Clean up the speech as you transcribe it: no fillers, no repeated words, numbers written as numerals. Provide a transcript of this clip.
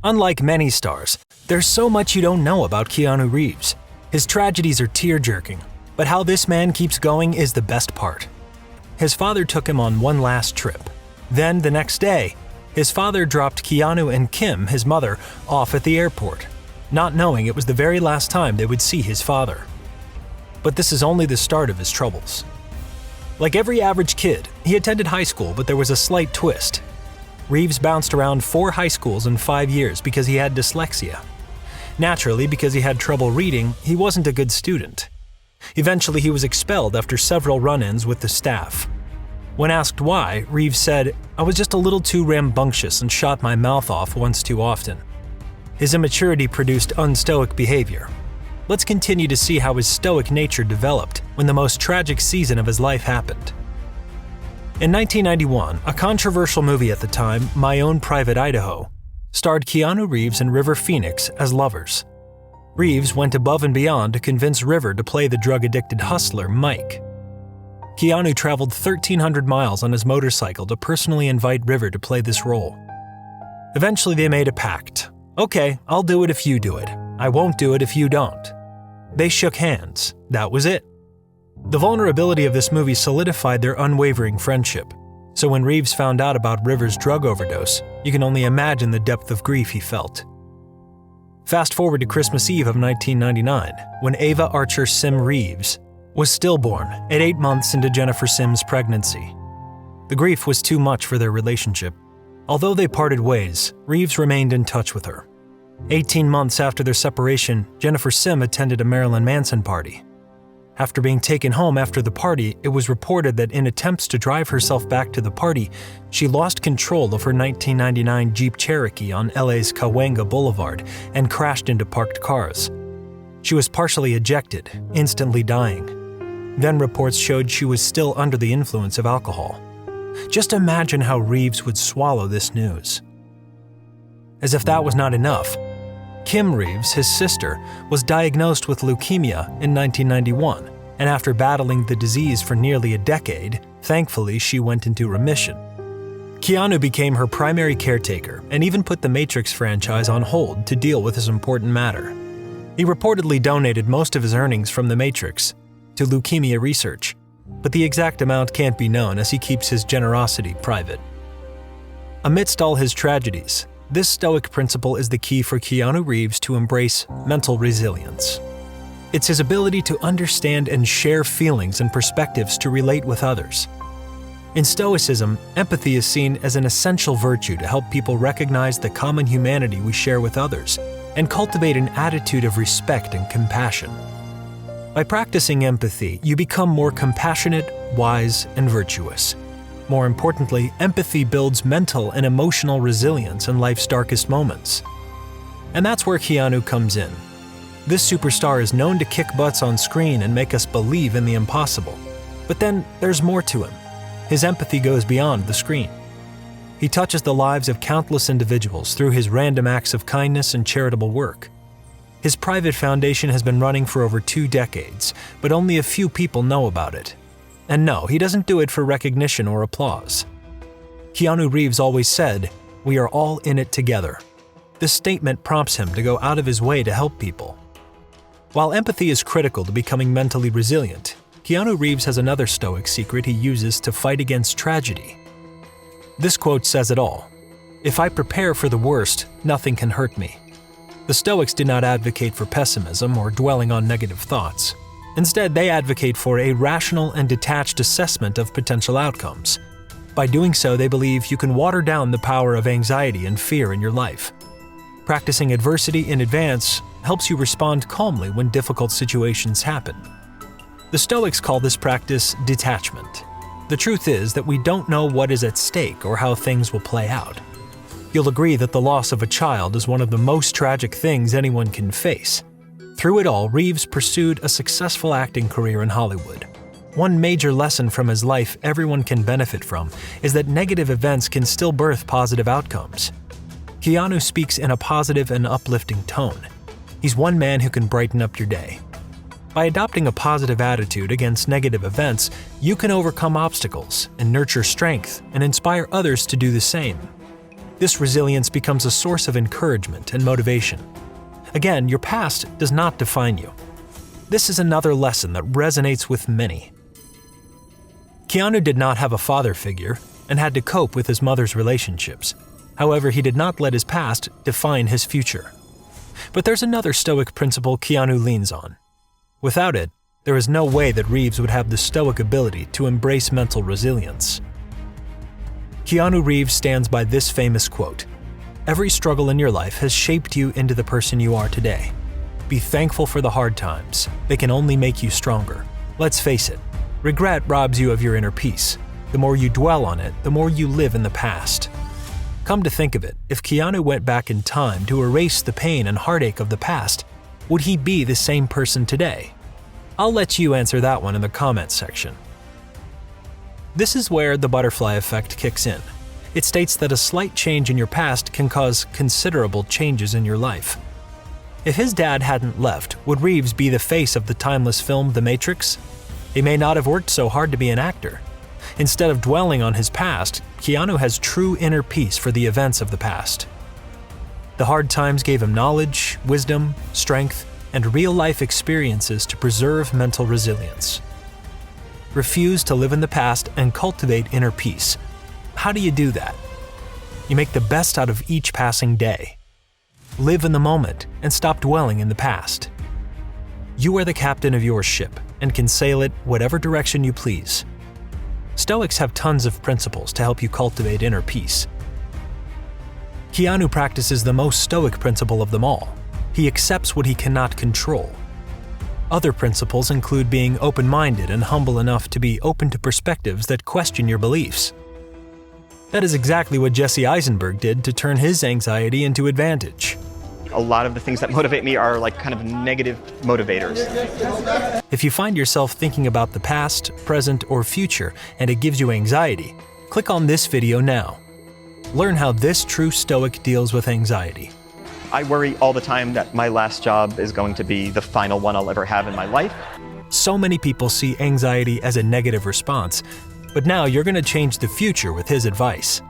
Unlike many stars, there's so much you don't know about Keanu Reeves. His tragedies are tear-jerking, but how this man keeps going is the best part. His father took him on one last trip. Then, the next day, his father dropped Keanu and Kim, his mother, off at the airport, not knowing it was the very last time they would see his father. But this is only the start of his troubles. Like every average kid, he attended high school, but there was a slight twist. Reeves bounced around 4 high schools in 5 years because he had dyslexia. Naturally, because he had trouble reading, he wasn't a good student. Eventually, he was expelled after several run-ins with the staff. When asked why, Reeves said, "I was just a little too rambunctious and shot my mouth off once too often." His immaturity produced un-stoic behavior. Let's continue to see how his stoic nature developed when the most tragic season of his life happened. In 1991, a controversial movie at the time, My Own Private Idaho, starred Keanu Reeves and River Phoenix as lovers. Reeves went above and beyond to convince River to play the drug-addicted hustler Mike. Keanu traveled 1,300 miles on his motorcycle to personally invite River to play this role. Eventually, they made a pact. "Okay, I'll do it if you do it. I won't do it if you don't." They shook hands. That was it. The vulnerability of this movie solidified their unwavering friendship, so when Reeves found out about River's drug overdose, you can only imagine the depth of grief he felt. Fast forward to Christmas Eve of 1999, when Ava Archer Sim Reeves was stillborn at 8 months into Jennifer Sim's pregnancy. The grief was too much for their relationship. Although they parted ways, Reeves remained in touch with her. 18 months after their separation, Jennifer Sim attended a Marilyn Manson party. After being taken home after the party, it was reported that in attempts to drive herself back to the party, she lost control of her 1999 Jeep Cherokee on LA's Cahuenga Boulevard and crashed into parked cars. She was partially ejected, instantly dying. Then reports showed she was still under the influence of alcohol. Just imagine how Reeves would swallow this news. As if that was not enough, Kim Reeves, his sister, was diagnosed with leukemia in 1991, and after battling the disease for nearly a decade, thankfully she went into remission. Keanu became her primary caretaker and even put the Matrix franchise on hold to deal with this important matter. He reportedly donated most of his earnings from The Matrix to leukemia research, but the exact amount can't be known as he keeps his generosity private. Amidst all his tragedies, this stoic principle is the key for Keanu Reeves to embrace mental resilience. It's his ability to understand and share feelings and perspectives to relate with others. In Stoicism, empathy is seen as an essential virtue to help people recognize the common humanity we share with others and cultivate an attitude of respect and compassion. By practicing empathy, you become more compassionate, wise, and virtuous. More importantly, empathy builds mental and emotional resilience in life's darkest moments. And that's where Keanu comes in. This superstar is known to kick butts on screen and make us believe in the impossible. But then there's more to him. His empathy goes beyond the screen. He touches the lives of countless individuals through his random acts of kindness and charitable work. His private foundation has been running for over 2 decades, but only a few people know about it. And no, he doesn't do it for recognition or applause. Keanu Reeves always said, "We are all in it together." This statement prompts him to go out of his way to help people. While empathy is critical to becoming mentally resilient, Keanu Reeves has another stoic secret he uses to fight against tragedy. This quote says it all. "If I prepare for the worst, nothing can hurt me." The Stoics did not advocate for pessimism or dwelling on negative thoughts. Instead, they advocate for a rational and detached assessment of potential outcomes. By doing so, they believe you can water down the power of anxiety and fear in your life. Practicing adversity in advance helps you respond calmly when difficult situations happen. The Stoics call this practice detachment. The truth is that we don't know what is at stake or how things will play out. You'll agree that the loss of a child is one of the most tragic things anyone can face. Through it all, Reeves pursued a successful acting career in Hollywood. One major lesson from his life everyone can benefit from is that negative events can still birth positive outcomes. Keanu speaks in a positive and uplifting tone. He's one man who can brighten up your day. By adopting a positive attitude against negative events, you can overcome obstacles and nurture strength and inspire others to do the same. This resilience becomes a source of encouragement and motivation. Again, your past does not define you. This is another lesson that resonates with many. Keanu did not have a father figure and had to cope with his mother's relationships. However, he did not let his past define his future. But there's another stoic principle Keanu leans on. Without it, there is no way that Reeves would have the stoic ability to embrace mental resilience. Keanu Reeves stands by this famous quote: "Every struggle in your life has shaped you into the person you are today. Be thankful for the hard times. They can only make you stronger. Let's face it, regret robs you of your inner peace. The more you dwell on it, the more you live in the past." Come to think of it, if Keanu went back in time to erase the pain and heartache of the past, would he be the same person today? I'll let you answer that one in the comments section. This is where the butterfly effect kicks in. It states that a slight change in your past can cause considerable changes in your life. If his dad hadn't left, would Reeves be the face of the timeless film The Matrix? He may not have worked so hard to be an actor. Instead of dwelling on his past, Keanu has true inner peace for the events of the past. The hard times gave him knowledge, wisdom, strength, and real-life experiences to preserve mental resilience. Refuse to live in the past and cultivate inner peace. How do you do that? You make the best out of each passing day. Live in the moment and stop dwelling in the past. You are the captain of your ship and can sail it whatever direction you please. Stoics have tons of principles to help you cultivate inner peace. Keanu practices the most stoic principle of them all. He accepts what he cannot control. Other principles include being open-minded and humble enough to be open to perspectives that question your beliefs. That is exactly what Jesse Eisenberg did to turn his anxiety into advantage. A lot of the things that motivate me are like kind of negative motivators. If you find yourself thinking about the past, present, or future and it gives you anxiety, click on this video now. Learn how this true stoic deals with anxiety. I worry all the time that my last job is going to be the final one I'll ever have in my life. So many people see anxiety as a negative response, but now you're going to change the future with his advice.